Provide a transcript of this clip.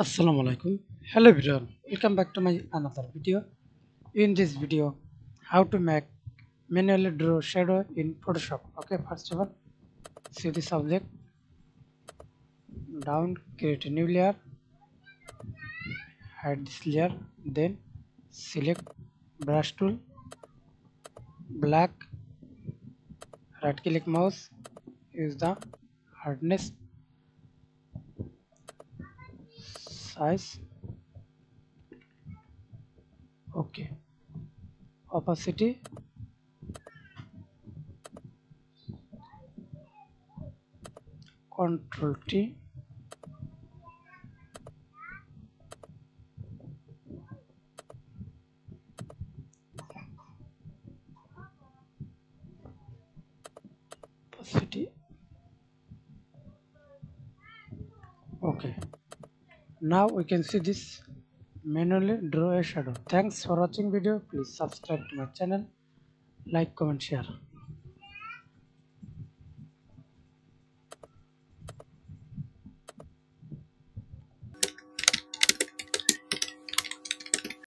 Assalamu alaikum. Hello everyone. Welcome back to my another video. In this video, how to make manually draw shadow in Photoshop. Okay, first of all, see the subject down, create a new layer, hide this layer, then select brush tool, black, right click mouse, use the hardness, size, okay, opacity, Control T, opacity, okay. Now we can see this manually draw a shadow. Thanks for watching video. Please subscribe to my channel, like, comment, share.